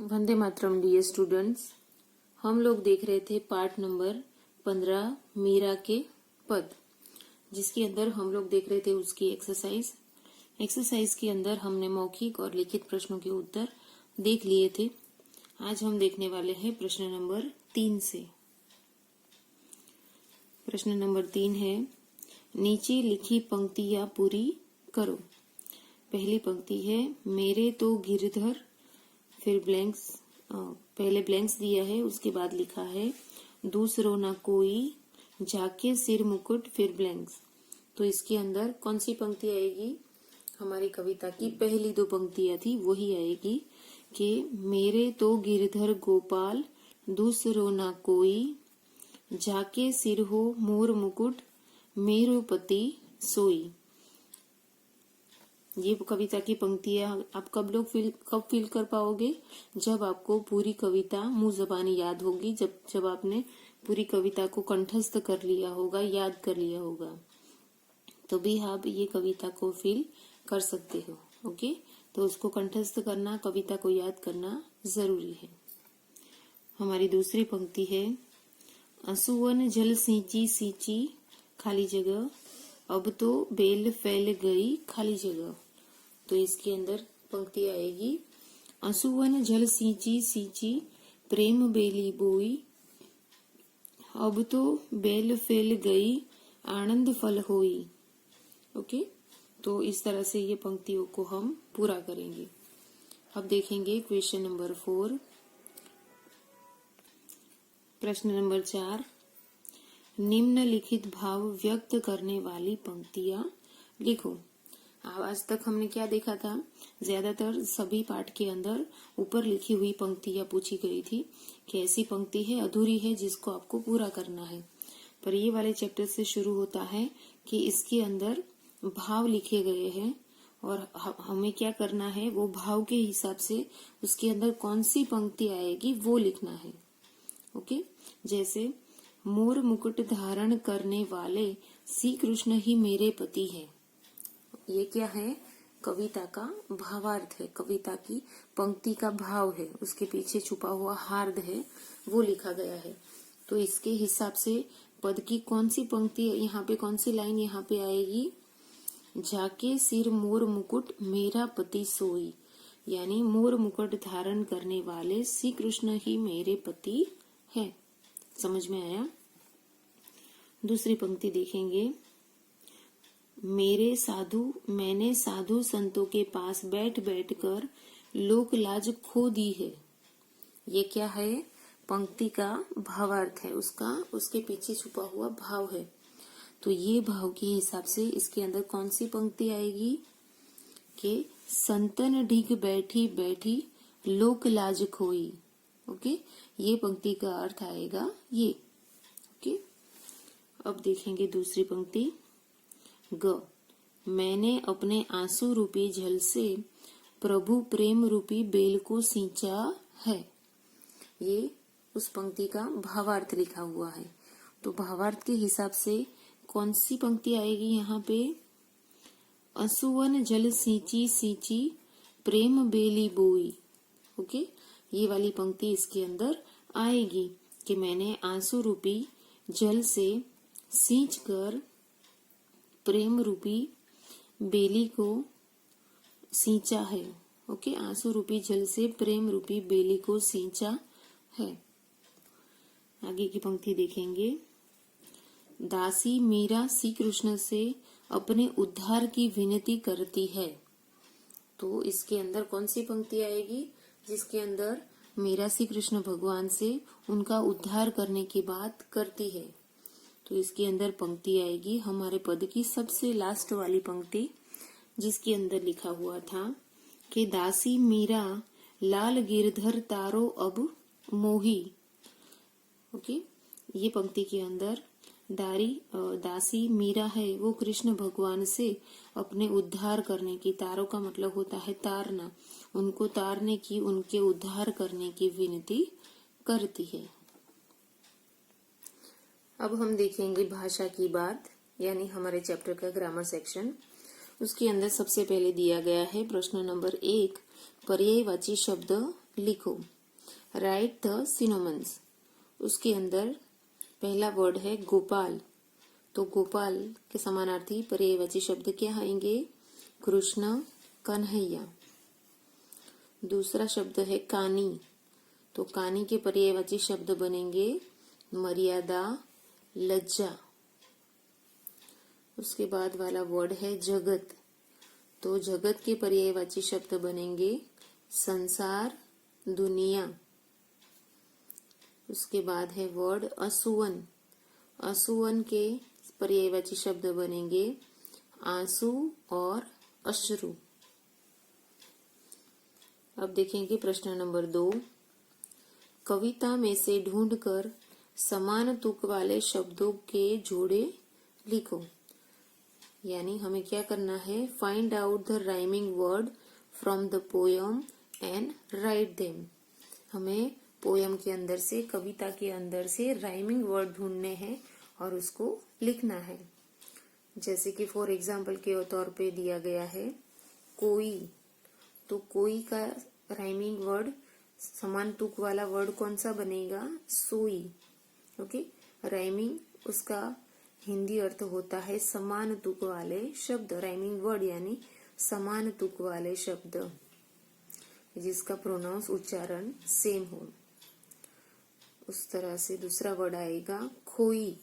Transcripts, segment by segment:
Vande Mataram dear students. हम लोग देख रहे थे पार्ट नंबर 15 मीरा के पद, जिसके अंदर हम लोग देख रहे थे उसकी एक्सरसाइज के अंदर हमने मौखिक और लिखित प्रश्नों के उत्तर देख लिए थे। आज हम देखने वाले हैं प्रश्न नंबर 3 से। प्रश्न नंबर 3 है, नीचे लिखी पंक्तियां पूरी करो। पहली पंक्ति है, मेरे तो गिरधर, फिर ब्लैंक्स, पहले ब्लैंक्स दिया है, उसके बाद लिखा है दूसरो ना कोई, जाके सिर मुकुट, फिर ब्लैंक्स। तो इसके अंदर कौन सी पंक्ति आएगी? हमारी कविता की पहली दो पंक्तियां थी वही आएगी कि मेरे तो गिरधर गोपाल, दूसरो ना कोई, जाके सिर हो मोर मुकुट, मेरो पति सोई। ये कविता की पंक्तियां आप कब फील कर पाओगे? जब आपको पूरी कविता मुंह जबानी याद होगी, जब आपने पूरी कविता को कंठस्थ कर लिया होगा, याद कर लिया होगा, तो भी आप ये कविता को फील कर सकते हो। ओके, तो उसको कंठस्थ करना, कविता को याद करना जरूरी है। हमारी दूसरी पंक्ति है, असुवन जल सींची सींची, खाली जगह, अब तो बेल फैल गई, खाली जगह। तो इसके अंदर पंक्ति आएगी, असुवन जल सींची सींची, प्रेम बेली बोई, अब तो बेल फैल गई, आनंद फल होई। ओके, तो इस तरह से ये पंक्तियों को हम पूरा करेंगे। अब देखेंगे क्वेश्चन नंबर 4। प्रश्न नंबर 4, निम्नलिखित भाव व्यक्त करने वाली पंक्तियां लिखो। आज तक हमने क्या देखा था? ज्यादातर सभी पाठ के अंदर ऊपर लिखी हुई पंक्तियां पूछी गई थी कि ऐसी पंक्ति है, अधूरी है, जिसको आपको पूरा करना है। पर ये वाले चैप्टर से शुरू होता है कि इसके अंदर भाव लिखे गए हैं और हमें क्या करना है, वो भाव के हिसाब से उसके अंदर कौन सी पंक्ति आएगी वो लिखना है। ओके, जैसे मोर मुकुट धारण करने वाले श्री कृष्ण ही मेरे पति है। ये क्या है? कविता का भावार्थ है, कविता की पंक्ति का भाव है, उसके पीछे छुपा हुआ हार्द है, वो लिखा गया है। तो इसके हिसाब से पद की कौन सी पंक्ति यहाँ पे, कौन सी लाइन यहाँ पे आएगी? जाके सिर मोर मुकुट, मेरा पति सोई, यानी मोर मुकुट धारण करने वाले श्री कृष्ण ही मेरे पति है। समझ में आया? दूसरी पंक्ति देखेंगे, मैंने साधु संतों के पास बैठ बैठ कर लोक लाज खो दी है। ये क्या है? पंक्ति का भावार्थ है, उसके पीछे छुपा हुआ भाव है। तो ये भाव के हिसाब से इसके अंदर कौन सी पंक्ति आएगी कि संतन ढिग बैठी बैठी लोक लाज खोई। ओके, ये पंक्ति का अर्थ आएगा ये। ओके, अब देखेंगे दूसरी पंक्ति, ग, मैंने अपने आंसू रूपी जल से प्रभु प्रेम रूपी बेल को सींचा है। ये उस पंक्ति का भावार्थ लिखा हुआ है। तो भावार्थ के हिसाब से कौन सी पंक्ति आएगी यहाँ पे? असुवन जल सींची सींची, प्रेम बेली बोई। ओके, ये वाली पंक्ति इसके अंदर आएगी कि मैंने आंसू रूपी जल से सींच कर प्रेम रूपी बेली को सींचा है। ओके, आंसू रूपी जल से प्रेम रूपी बेली को सींचा है। आगे की पंक्ति देखेंगे, दासी मीरा श्री कृष्ण से अपने उद्धार की विनती करती है। तो इसके अंदर कौन सी पंक्ति आएगी जिसके अंदर मीरा श्री कृष्ण भगवान से उनका उद्धार करने की बात करती है? तो इसके अंदर पंक्ति आएगी हमारे पद की सबसे लास्ट वाली पंक्ति, जिसके अंदर लिखा हुआ था कि दासी मीरा लाल गिरधर तारो अब मोही। ओके, ये पंक्ति के अंदर दासी मीरा है, वो कृष्ण भगवान से अपने उद्धार करने की, तारों का मतलब होता है तारना, उनको तारने की, उनके उद्धार करने की विनती करती है। अब हम देखेंगे भाषा की बात, यानी हमारे चैप्टर का ग्रामर सेक्शन। उसके अंदर सबसे पहले दिया गया है प्रश्न नंबर 1, पर्यायवाची शब्द लिखो। Right the synonyms. उसके अंदर पहला वर्ड है गोपाल, तो गोपाल के समानार्थी पर्यायवाची शब्द क्या आएंगे? कृष्ण, कन्हैया। दूसरा शब्द है कानी, तो कानी के पर्यायवाची शब्द बनेंगे मर्यादा, लज्जा। उसके बाद वाला वर्ड है जगत, तो जगत के पर्यायवाची शब्द बनेंगे संसार, दुनिया। उसके बाद है वर्ड असुवन, असुवन के पर्यायवाची शब्द बनेंगे आंसू और अश्रु। अब देखेंगे प्रश्न नंबर 2। कविता में से ढूंढकर समान तुक वाले शब्दों के जोड़े लिखो। यानी हमें क्या करना है? Find out the rhyming word from the poem and write them. हमें पोयम के अंदर से, कविता के अंदर से राइमिंग वर्ड ढूंढने हैं और उसको लिखना है। जैसे कि फॉर एग्जाम्पल के तौर पे दिया गया है कोई, तो कोई का राइमिंग वर्ड, समान तुक वाला वर्ड कौन सा बनेगा? सोई। ओके, राइमिंग उसका हिंदी अर्थ होता है समान तुक वाले शब्द। राइमिंग वर्ड यानी समान तुक वाले शब्द जिसका प्रोनाउंस, उच्चारण सेम हो। उस तरह से दूसरा वर्ड आएगा खोई,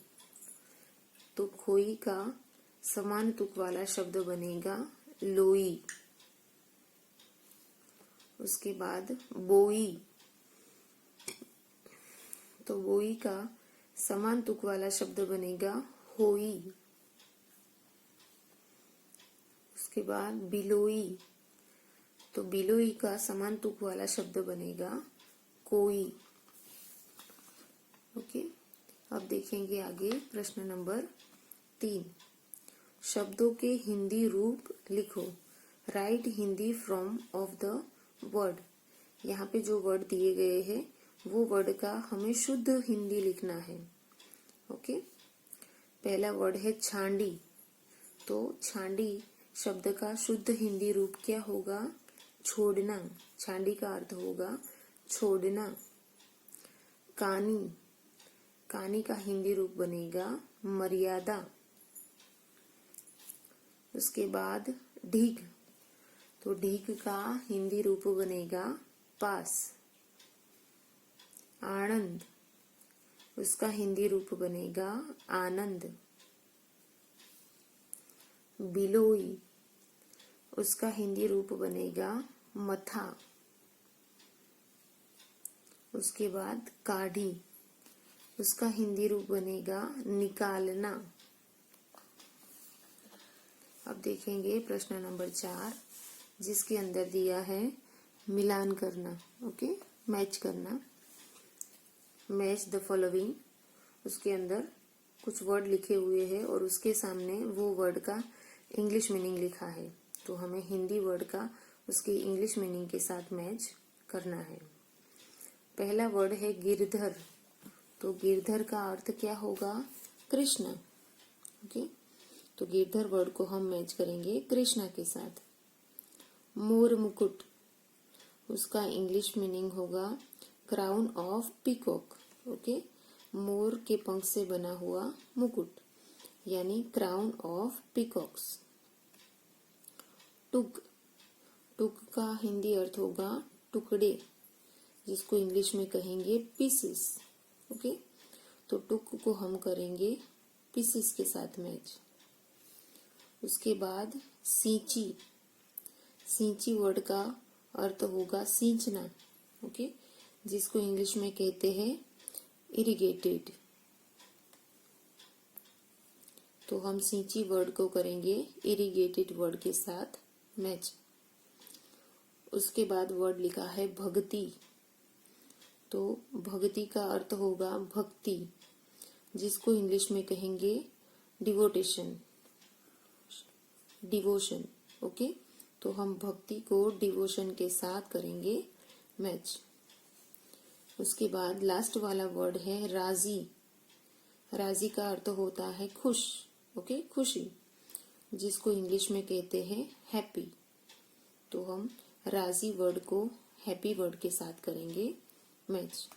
तो खोई का समान तुक वाला शब्द बनेगा लोई। उसके बाद बोई, तो बोई का समान तुक वाला शब्द बनेगा होई। उसके बाद बिलोई, तो बिलोई का समान तुक वाला शब्द बनेगा कोई। ओके, अब देखेंगे आगे प्रश्न नंबर 3। शब्दों के हिंदी रूप लिखो। Right Hindi from of the word. यहाँ पे जो वर्ड दिए गए हैं वो वर्ड का हमें शुद्ध हिंदी लिखना है। ओके, पहला वर्ड है छांडी, तो छांडी शब्द का शुद्ध हिंदी रूप क्या होगा? छोड़ना। छांडी का अर्थ होगा छोड़ना। कानी, कानी का हिंदी रूप बनेगा मर्यादा। उसके बाद ढीग, तो ढीग का हिंदी रूप बनेगा पास। आनंद, उसका हिंदी रूप बनेगा आनंद। बिलोई, उसका हिंदी रूप बनेगा मथा। उसके बाद काढ़ी, उसका हिंदी रूप बनेगा निकालना। अब देखेंगे प्रश्न नंबर 4, जिसके अंदर दिया है मिलान करना। ओके, मैच करना। Match the following. उसके अंदर कुछ वर्ड लिखे हुए हैं और उसके सामने वो वर्ड का इंग्लिश मीनिंग लिखा है, तो हमें हिंदी वर्ड का उसकी इंग्लिश मीनिंग के साथ मैच करना है। पहला वर्ड है गिरधर, तो गिरधर का अर्थ क्या होगा? कृष्ण। ओके, तो गिरधर वर्ड को हम मैच करेंगे कृष्णा के साथ। मोर मुकुट, उसका इंग्लिश मीनिंग होगा क्राउन ऑफ पीकॉक। ओके, मोर के पंख से बना हुआ मुकुट यानी क्राउन ऑफ पीकॉक्स। टुक, टुक का हिंदी अर्थ होगा टुकड़े, जिसको इंग्लिश में कहेंगे पीसेस। ओके, तो टुक को हम करेंगे पीसेस के साथ मैच। उसके बाद सींची, सींची वर्ड का अर्थ होगा सींचना। ओके, जिसको इंग्लिश में कहते हैं इरिगेटेड, तो हम सींची वर्ड को करेंगे इरिगेटेड वर्ड के साथ मैच। उसके बाद वर्ड लिखा है भक्ति, तो भक्ति का अर्थ होगा भक्ति, जिसको इंग्लिश में कहेंगे डिवोटेशन, डिवोशन। ओके, तो हम भक्ति को डिवोशन के साथ करेंगे मैच। उसके बाद लास्ट वाला वर्ड है राजी। राजी का अर्थ होता है खुश। ओके, खुशी, जिसको इंग्लिश में कहते हैं हैप्पी, तो हम राजी वर्ड को हैप्पी वर्ड के साथ करेंगे मैच।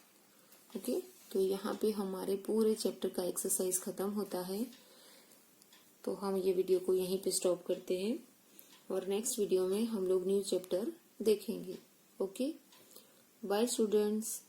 ओके, तो यहाँ पे हमारे पूरे चैप्टर का एक्सरसाइज खत्म होता है। तो हम ये वीडियो को यहीं पे स्टॉप करते हैं और नेक्स्ट वीडियो में हम लोग न्यू चैप्टर देखेंगे। Okay, bye students.